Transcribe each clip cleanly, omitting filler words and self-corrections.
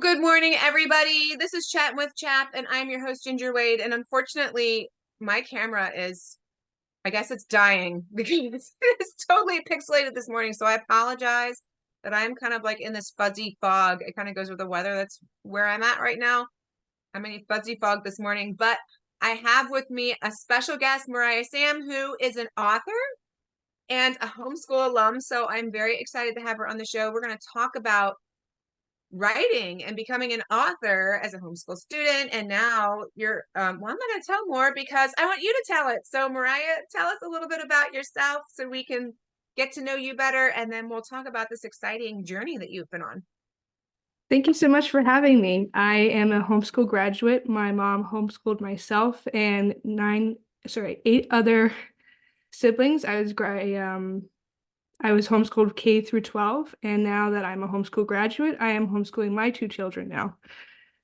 Good morning, everybody. This is Chattin with CHAP, and I'm your host, Ginger Wade. And unfortunately, my camera is, I guess it's dying because it's totally pixelated this morning. So I apologize that I'm kind of like in this fuzzy fog. It kind of goes with the weather. That's where I'm at right now. I'm in a fuzzy fog this morning, but I have with me a special guest, Moriah Sam, who is an author and a homeschool alum. So I'm very excited to have her on the show. We're going to talk about writing and becoming an author as a homeschool student. And now you're, well, I'm not going to tell more because I want you to tell it. So Moriah, tell us a little bit about yourself so we can get to know you better. And then we'll talk about this exciting journey that you've been on. Thank you so much for having me. I am a homeschool graduate. My mom homeschooled myself and eight other siblings. I was homeschooled K through 12, and now that I'm a homeschool graduate, I am homeschooling my two children now.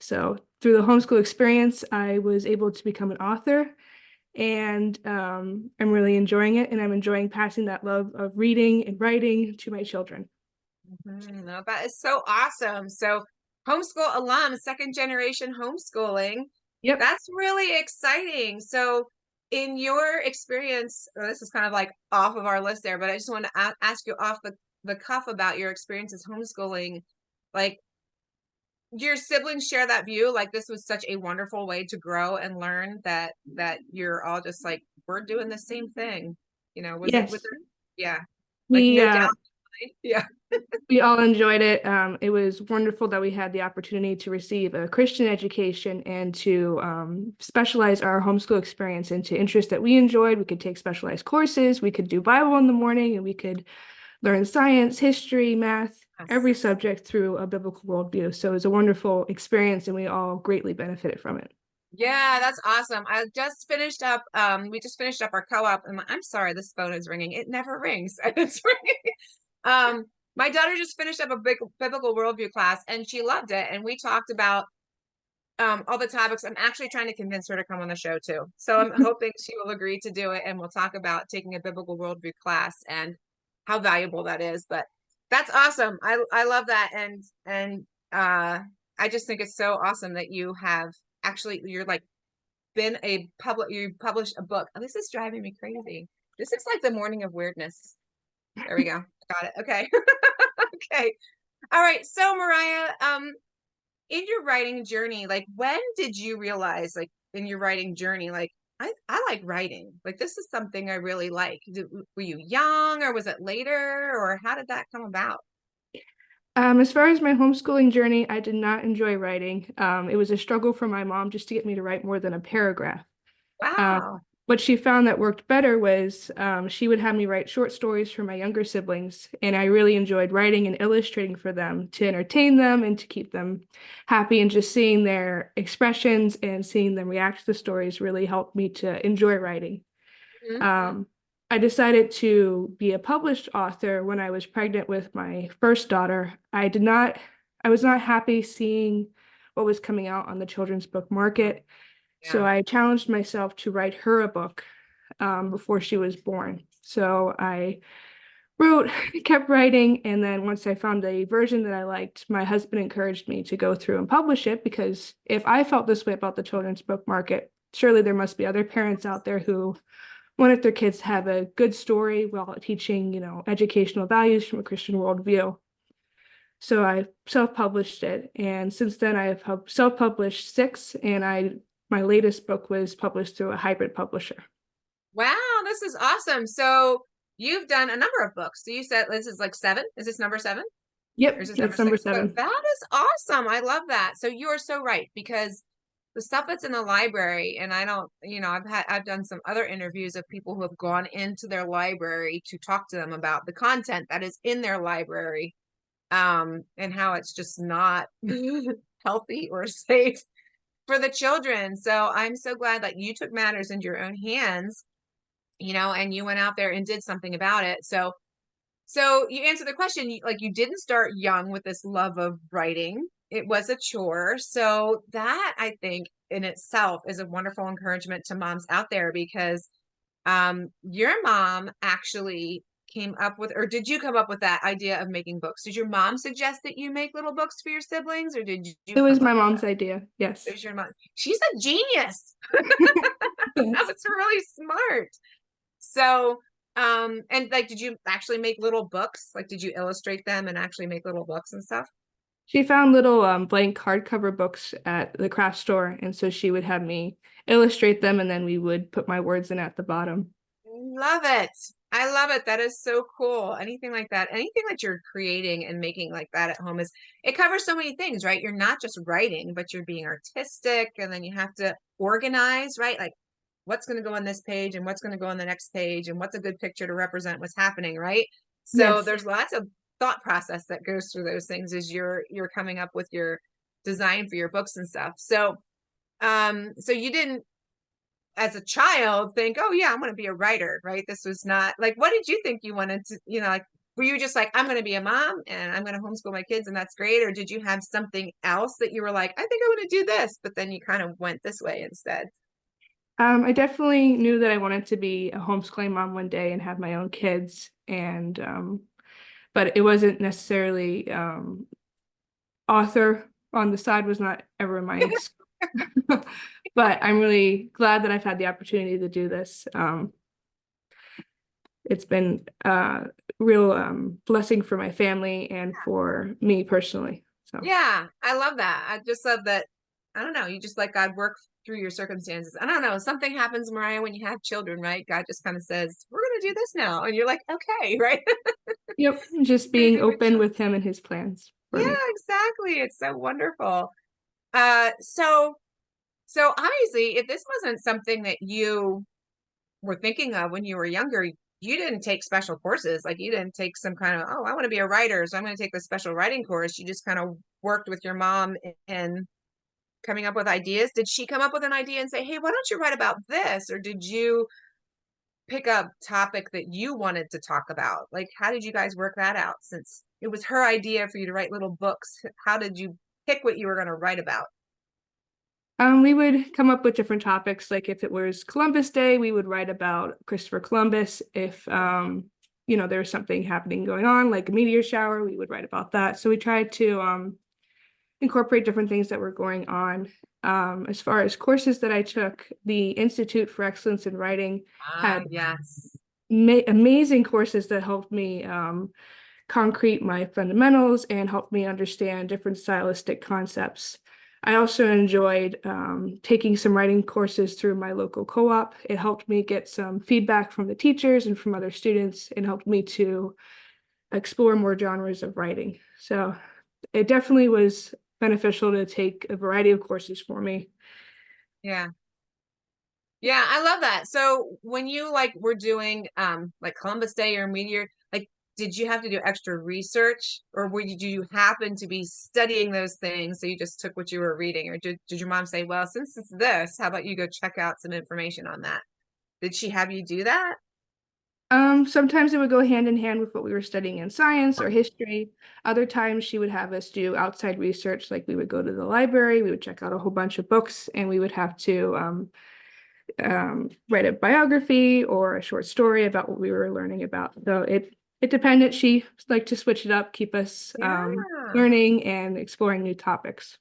So through the homeschool experience, I was able to become an author, and I'm really enjoying it, and I'm enjoying passing that love of reading and writing to my children. No, that is so awesome. So homeschool alum, second generation homeschooling. Yep. That's really exciting. So in your experience, this is kind of like off of our list there, but I just want to ask you off the cuff about your experiences homeschooling. Like, your siblings share that view? Like, this was such a wonderful way to grow and learn that you're all just like, we're doing the same thing. Was it Yes. yeah, like We no uh, doubt. Yeah. We all enjoyed it. It was wonderful that we had the opportunity to receive a Christian education and to specialize our homeschool experience into interests that we enjoyed. We could take specialized courses, we could do Bible in the morning, and we could learn science, history, math, Yes. every subject through a biblical worldview. So it was a wonderful experience, and we all greatly benefited from it. Yeah, that's awesome. I just finished up, we just finished up our co-op, and I'm sorry, this phone is ringing. It never rings. It's ringing. My daughter just finished up a big biblical worldview class and she loved it. And we talked about all the topics. I'm actually trying to convince her to come on the show too. So I'm hoping she will agree to do it, and we'll talk about taking a biblical worldview class and how valuable that is. But that's awesome. I love that. And I just think it's so awesome that you have you're like been you published a book. Oh, this is driving me crazy. This looks like the morning of weirdness. There we go. Got it. Okay. Okay. All right. So Moriah, in your writing journey, like when did you realize, like in your writing journey, like I like writing, like this is something I really like? Were you young or was it later, or how did that come about? As far as my homeschooling journey, I did not enjoy writing. It was a struggle for my mom just to get me to write more than a paragraph. Wow. What she found that worked better was she would have me write short stories for my younger siblings, and I really enjoyed writing and illustrating for them to entertain them and to keep them happy. And just seeing their expressions and seeing them react to the stories really helped me to enjoy writing. Mhm. Um, I decided to be a published author when I was pregnant with my first daughter. I was not happy seeing what was coming out on the children's book market. So Yeah. I challenged myself to write her a book before she was born. So I wrote, kept writing, and then once I found a version that I liked, my husband encouraged me to go through and publish it, because if I felt this way about the children's book market, surely there must be other parents out there who wanted their kids to have a good story while teaching, educational values from a Christian worldview. So I self-published it, and since then I have self-published six, and my latest book was published through a hybrid publisher. Wow, this is awesome. So you've done a number of books. So you said this is like seven. Is this number seven? Or is Yep, this number that's number six? So seven. that is awesome. I love that. So you are so right, because the stuff that's in the library, and I don't, I've done some other interviews of people who have gone into their library to talk to them about the content that is in their library, and how it's just not healthy or safe for the children. So I'm so glad that you took matters into your own hands, and you went out there and did something about it. So you answered the question, like you didn't start young with this love of writing. It was a chore. So that, I think, in itself is a wonderful encouragement to moms out there, because your mom actually came up with, or did you come up with that idea of making books? Did your mom suggest that you make little books for your siblings, or did you It was come my up with mom's that? idea. It Yes. was your mom. She's a genius. That Yes. was really smart. So, and like, did you actually make little books? Like, did you illustrate them and actually make little books and stuff? She found little blank hardcover books at the craft store, and so she would have me illustrate them, and then we would put my words in at the bottom. Love it. I love it. That is so cool. Anything like that, anything that you're creating and making like that at home is, it covers so many things, right? You're not just writing, but you're being artistic, and then you have to organize, right? Like what's going to go on this page and what's going to go on the next page and what's a good picture to represent what's happening, right? So Yes. there's lots of thought process that goes through those things as you're coming up with your design for your books and stuff. So so you didn't, as a child, think, oh yeah, I'm going to be a writer, right? This was not like, what did you think you wanted to, like, were you just like, I'm going to be a mom and I'm going to homeschool my kids and that's great? Or did you have something else that you were like, I think I want to do this, but then you kind of went this way instead? I definitely knew that I wanted to be a homeschooling mom one day and have my own kids, and but it wasn't necessarily author on the side was not ever my but I'm really glad that I've had the opportunity to do this. It's been a real blessing for my family and for me personally. So Yeah, I love that. I just love that. I don't know. You just let God work through your circumstances. I don't know. Something happens, Mariah, when you have children, right? God just kind of says, we're going to do this now. And you're like, okay, right? yep, just You're gonna being do what open you. with him and his plans for Yeah, me. exactly. It's so wonderful. So obviously, if this wasn't something that you were thinking of when you were younger, you didn't take special courses. Like you didn't take some kind of, oh, I want to be a writer, so I'm going to take this special writing course. You just kind of worked with your mom in coming up with ideas. Did she come up with an idea and say, hey, why don't you write about this? Or did you pick a topic that you wanted to talk about? Like, how did you guys work that out? Since it was her idea for you to write little books, how did you pick what you were going to write about? We would come up with different topics. Like if it was Columbus Day, we would write about Christopher Columbus. If there was something happening going on, like a meteor shower, we would write about that. So we tried to incorporate different things that were going on. As far as courses that I took, the Institute for Excellence in Writing Ah, had yes. amazing courses that helped me concrete my fundamentals and helped me understand different stylistic concepts. I also enjoyed taking some writing courses through my local co-op. It helped me get some feedback from the teachers and from other students and helped me to explore more genres of writing. So it definitely was beneficial to take a variety of courses for me. Yeah. Yeah, I love that. So when you like were doing like Columbus Day or Meteor, like did you have to do extra research or did you happen to be studying those things so you just took what you were reading, or did your mom say, well, since it's this, how about you go check out some information on that? Did she have you do that? Sometimes it would go hand in hand with what we were studying in science or history. Other times she would have us do outside research, like we would go to the library, we would check out a whole bunch of books, and we would have to write a biography or a short story about what we were learning about. So it depended. She liked to switch it up, keep us Yeah. learning and exploring new topics.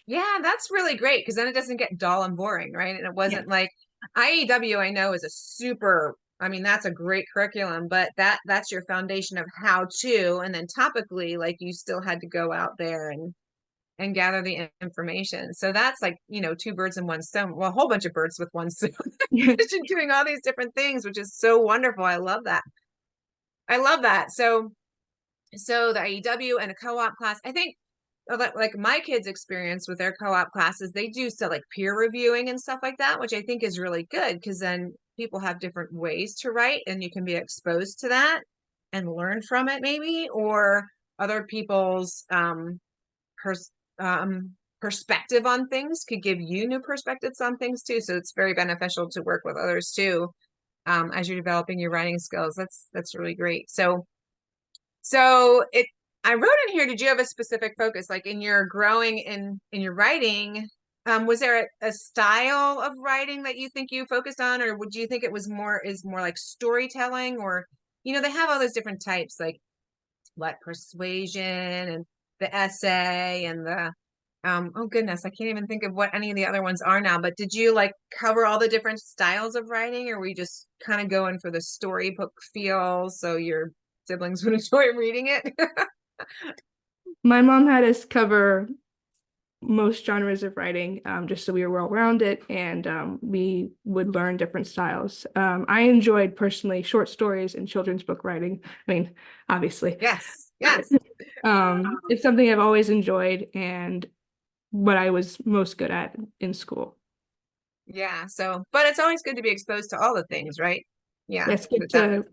Yeah, that's really great because then it doesn't get dull and boring, right? And it Yeah. wasn't like IEW, I know is a super, I mean, that's a great curriculum, but that's your foundation of how to, and then topically, like you still had to go out there and gather the information. So that's like, two birds in one stone. Well, a whole bunch of birds with one stone. You're doing all these different things, which is so wonderful. I love that. I love that. So the IEW and a co-op class, I think like my kids' experience with their co-op classes, they do still like peer reviewing and stuff like that, which I think is really good because then people have different ways to write and you can be exposed to that and learn from it maybe, or other people's pers perspective on things could give you new perspectives on things too. So it's very beneficial to work with others too, as you're developing your writing skills. That's really great. So I wrote in here, did you have a specific focus, like in your growing in your writing? Was there a style of writing that you think you focused on, or would you think it was more like storytelling, or they have all those different types, like what persuasion and the essay and the oh goodness, I can't even think of what any of the other ones are now. But did you like cover all the different styles of writing, or were you just kind of going for the storybook feel so your siblings would enjoy reading it? My mom had us cover most genres of writing, just so we were well-rounded, and we would learn different styles. I enjoyed personally short stories and children's book writing. I mean, obviously. Yes, yes. It's something I've always enjoyed and what I was most good at in school. Yeah, so, but it's always good to be exposed to all the things, right? Yeah, It's good to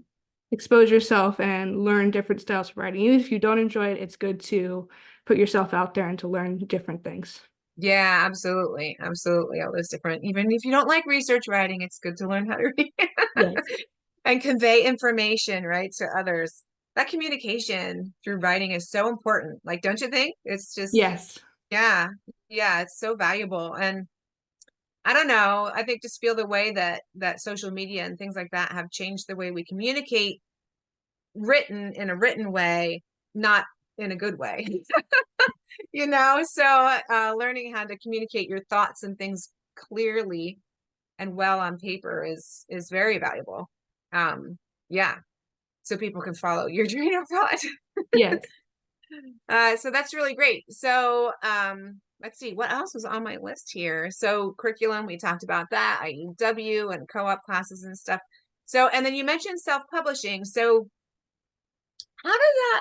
expose yourself and learn different styles of writing. Even if you don't enjoy it, it's good to put yourself out there and to learn different things. yeah, absolutely, absolutely. All those different, even if you don't like research writing, it's good to learn how to read Yes. and convey information, right, to others. That communication through writing is so important. Like, don't you think? It's just, Yes. yeah, yeah, it's so valuable. And I don't know, I think just feel the way that social media and things like that have changed the way we communicate written in a written way, not in a good way. So learning how to communicate your thoughts and things clearly and well on paper is very valuable. Yeah, so people can follow your train of thought. Yes. So that's really great. So let's see, what else was on my list here? So curriculum, we talked about that, IEW and co-op classes and stuff. So, and then you mentioned self-publishing. So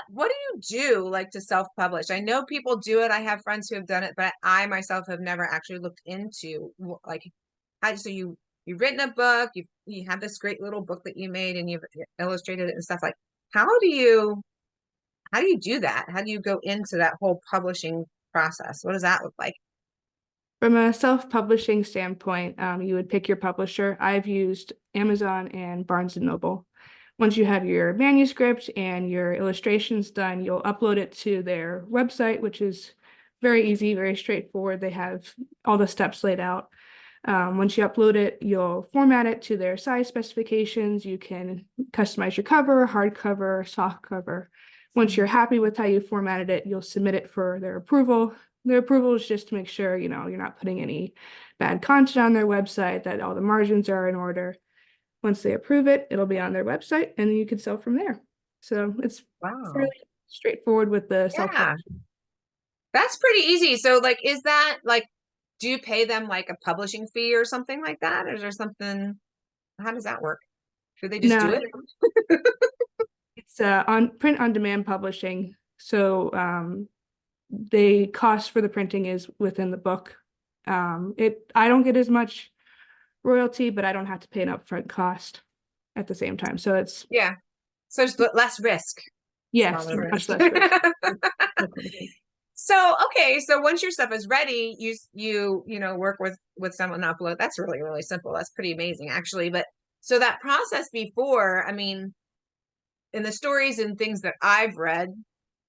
what do you do like to self-publish? I know people do it. I have friends who have done it, but I myself have never actually looked into like how, so you've written a book, you have this great little book that you made and you've illustrated it and stuff. Like how do you do that? How do you go into that whole publishing process? What does that look like? From a self-publishing standpoint, you would pick your publisher. I've used Amazon and Barnes and Noble. Once you have your manuscript and your illustrations done, you'll upload it to their website, which is very easy, very straightforward. They have all the steps laid out. Once you upload it, you'll format it to their size specifications. You can customize your cover, hardcover, soft cover. Once you're happy with how you formatted it, you'll submit it for their approval. Their approval is just to make sure, you're not putting any bad content on their website, that all the margins are in order. Once they approve it, it'll be on their website, and then you can sell from there. So it's Wow. fairly straightforward with the Yeah, self-publishing. that's pretty easy. So like, is that like, do you pay them like a publishing fee or something like that? Or is there something, how does that work? Do they just do No, it? it's on print on demand publishing. So the cost for the printing is within the book. I don't get as much royalty, but I don't have to pay an upfront cost at the same time. So it's, Yeah. So it's less risk. yes, Smaller much risk. less risk. So, okay, so once your stuff is ready, work with someone to upload. That's really, really simple. That's pretty amazing, actually. But so that process before, I mean, in the stories and things that I've read,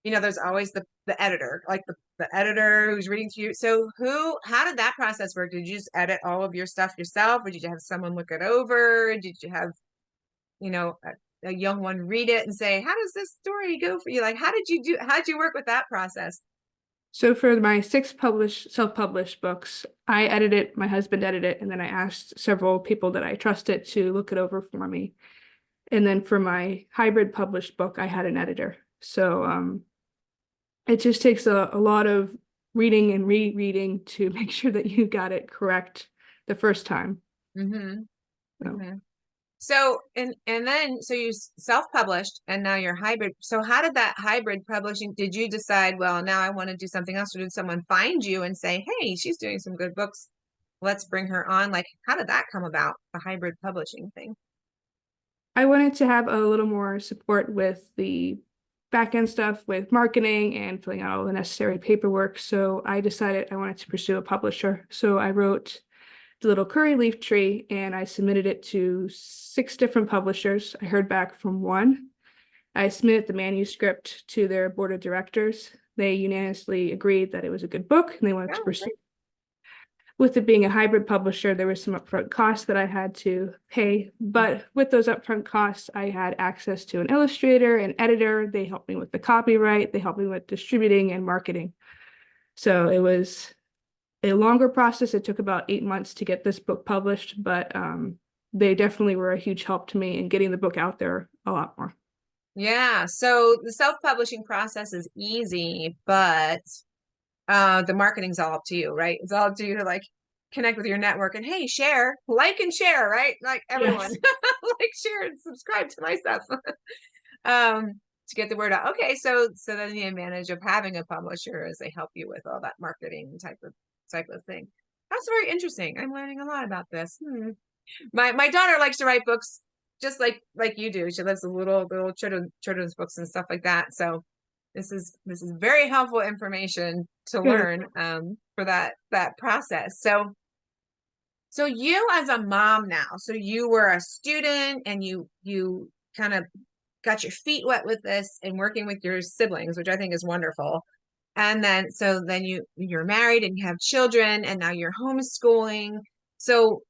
there's always the editor, like the editor who's reading to you. So how did that process work? Did you just edit all of your stuff yourself, or did you have someone look it over? Did you have, a young one read it and say, how does this story go for you? Like, how'd you work with that process? So for my 6 self-published books, I edited it, my husband edited it, and then I asked several people that I trusted to look it over for me. And then for my hybrid published book, I had an editor. So it just takes a lot of reading and rereading to make sure that you got it correct the first time. Mm-hmm. So. Mm-hmm. So and then so you self-published and now you're hybrid. So how did that hybrid publishing, did you decide, well, now I want to do something else, or did someone find you and say, hey, she's doing some good books, let's bring her on? Like, how did that come about, the hybrid publishing thing? I wanted to have a little more support with the back end stuff, with marketing and filling out all the necessary paperwork. So I decided I wanted to pursue a publisher. So I wrote the little curry leaf tree and I submitted it to 6 different publishers. I heard back from one. I submitted the manuscript to their board of directors. They unanimously agreed that it was a good book and they wanted to Oh, pursue. with it being a hybrid publisher, there was some upfront costs that I had to pay. But with those upfront costs, I had access to an illustrator, an editor. They helped me with the copyright. They helped me with distributing and marketing. So it was a longer process. It took about 8 months to get this book published, but they definitely were a huge help to me in getting the book out there a lot more. Yeah. So the self-publishing process is easy, but the marketing's all up to you, right? It's all up to you to like connect with your network and hey, share, like and share, right? Like everyone, Yes. like, share, and subscribe to my stuff. To get the word out. Okay, so then the advantage of having a publisher is they help you with all that marketing type of thing. That's very interesting. I'm learning a lot about this. My daughter likes to write books just like you do. She loves the little children's books and stuff like that. So this is very helpful information to Good. learn for that process. So you as a mom now, so you were a student and you kind of got your feet wet with this and working with your siblings, which I think is wonderful. And then you're married and you have children and now you're homeschooling. So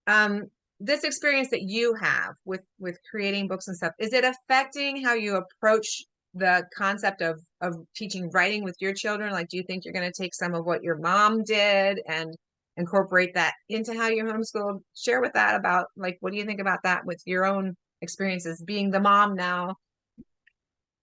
um this experience that you have with creating books and stuff, is it affecting how you approach the concept of teaching writing with your children? Like, do you think you're going to take some of what your mom did and incorporate that into how you homeschool? Share with that about like, what do you think about that with your own experiences being the mom now?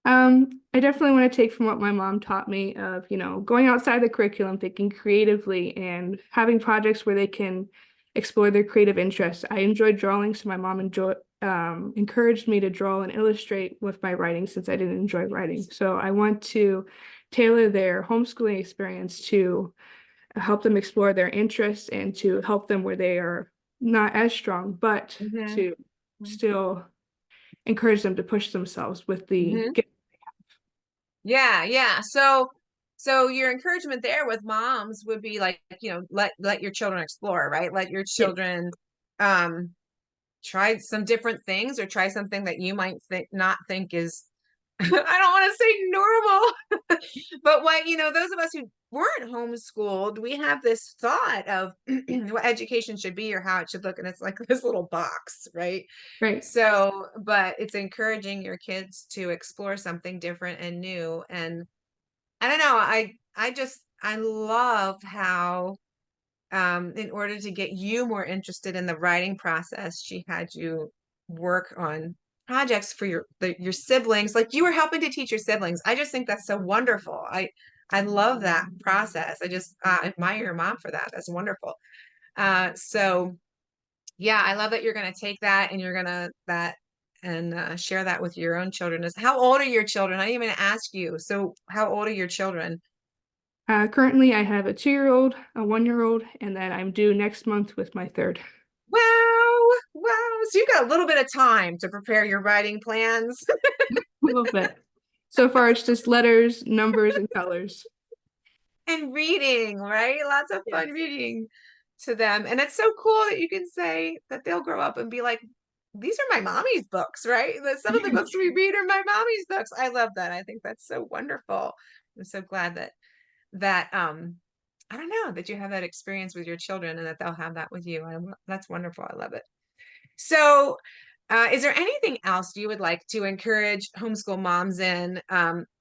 I definitely want to take from what my mom taught me of, going outside the curriculum, thinking creatively and having projects where they can explore their creative interests. I enjoyed drawing, so my mom encouraged me to draw and illustrate with my writing since I didn't enjoy writing. So I want to tailor their homeschooling experience to help them explore their interests and to help them where they are not as strong, but Mm-hmm. to still encourage them to push themselves with the Mm-hmm. Yeah. So your encouragement there with moms would be like, let your children explore, right? Let your yeah. children um try some different things or try something that you might not think is I don't want to say normal, but those of us who weren't homeschooled, we have this thought of what education should be or how it should look, and it's like this little box, right? Right. So, but it's encouraging your kids to explore something different and new. And I don't know, I love how in order to get you more interested in the writing process, she had you work on projects for your siblings. Like, you were helping to teach your siblings. I just think that's so wonderful. I love that process. I just admire your mom for that. That's wonderful. So yeah, I love that you're going to take that and you're going to that and share that with your own children. How old are your children? I didn't even ask you. So how old are your children? Currently, I have a 2-year-old, a 1-year-old, and then I'm due next month with my third. Wow, wow. So you got a little bit of time to prepare your writing plans. A little bit. So far, it's just letters, numbers, and colors. And reading, right? Lots of fun Yes. reading to them. And it's so cool that you can say that they'll grow up and be like, these are my mommy's books, right? Some of the books we read are my mommy's books. I love that. I think that's so wonderful. I'm so glad that I don't know, that you have that experience with your children and that they'll have that with you. That's wonderful. I love it. So is there anything else you would like to encourage homeschool moms in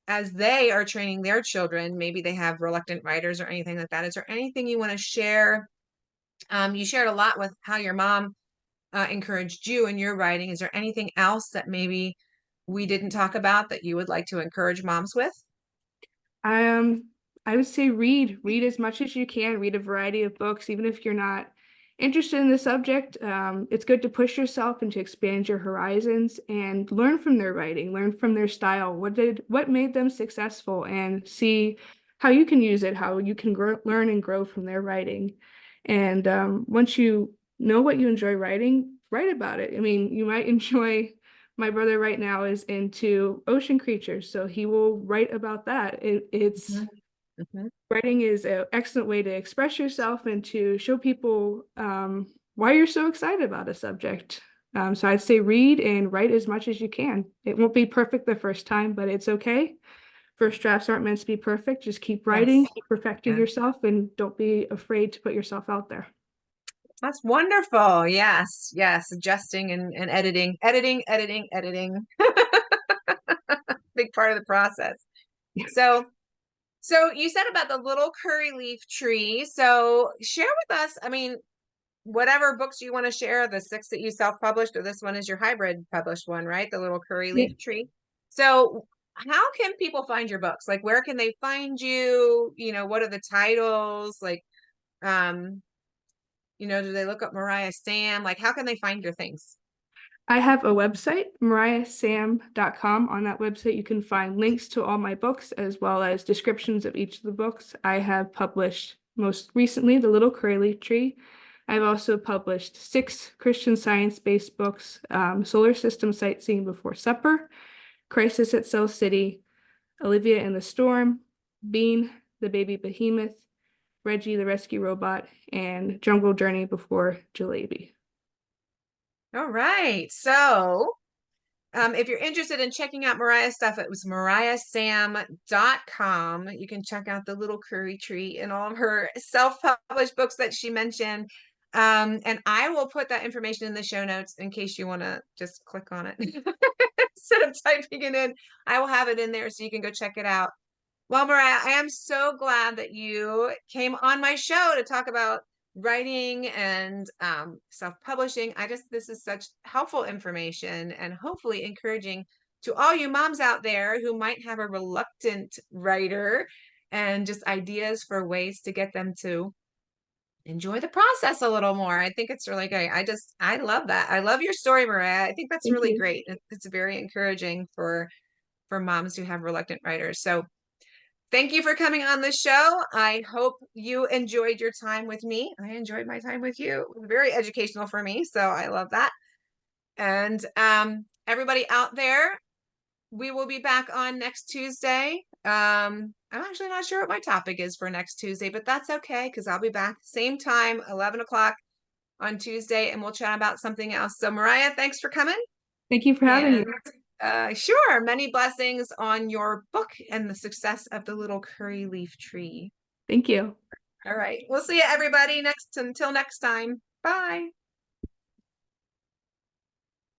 as they are training their children? Maybe they have reluctant writers or anything like that. Is there anything you want to share? You shared a lot with how your mom encouraged you in your writing. Is there anything else that maybe we didn't talk about that you would like to encourage moms with? Um, I would say read as much as you can, read a variety of books, even if you're not interested in the subject. It's good to push yourself and to expand your horizons and learn from their writing, learn from their style. What made them successful, and see how you can use it, how you can learn and grow from their writing. And once you know what you enjoy writing, write about it. I mean, you might enjoy my brother right now is into ocean creatures, so he will write about that. It's Mhm. writing is an excellent way to express yourself and to show people why you're so excited about a subject. So I'd say read and write as much as you can. It won't be perfect the first time, but it's okay. first drafts aren't meant to be perfect. Just keep Yes. writing, keep perfecting Yeah. yourself, and don't be afraid to put yourself out there. That's wonderful. Yes, yes. Adjusting and editing, editing. Big part of the process. So, so you said about the little curry leaf tree. So share with us, I mean, whatever books you want to share, the 6 that you self-published, or this one is your hybrid published one, right? The little curry Yeah. leaf tree. So how can people find your books? Like, where can they find you? You know, what are the titles? Like, um, do they look up Moriah Sam? Like, how can they find your things? I have a website, moriahsam.com. On that website, you can find links to all my books as well as descriptions of each of the books. I have published most recently The Little Curly Leaf Tree. I've also published 6 Christian science-based books, Solar System Sightseeing Before Supper, Crisis at Cell City, Olivia and the Storm, Bean, the Baby Behemoth, Reggie the Rescue Robot, and Jungle Journey Before Jalebi. All right. So, if you're interested in checking out Moriah's stuff, it was moriahsam.com. You can check out the little curry tree and all of her self-published books that she mentioned. And I will put that information in the show notes in case you want to just click on it instead of typing it in. I will have it in there so you can go check it out. Well, Moriah, I am so glad that you came on my show to talk about writing and self-publishing. This is such helpful information and hopefully encouraging to all you moms out there who might have a reluctant writer, and just ideas for ways to get them to enjoy the process a little more. I think it's really great. I love that. I love your story, Moriah. I think that's Thank really you. great. It's very encouraging for moms who have reluctant writers. So thank you for coming on the show. I hope you enjoyed your time with me. I enjoyed my time with you. It was very educational for me, so I love that. And everybody out there, we will be back on next Tuesday. I'm actually not sure what my topic is for next Tuesday, but that's okay because I'll be back same time, 11 o'clock on Tuesday, and we'll chat about something else. So Moriah, thanks for coming. Thank you for having me. And sure, many blessings on your book and the success of the little curry leaf tree. Thank you. All right. We'll see you everybody until next time. Bye.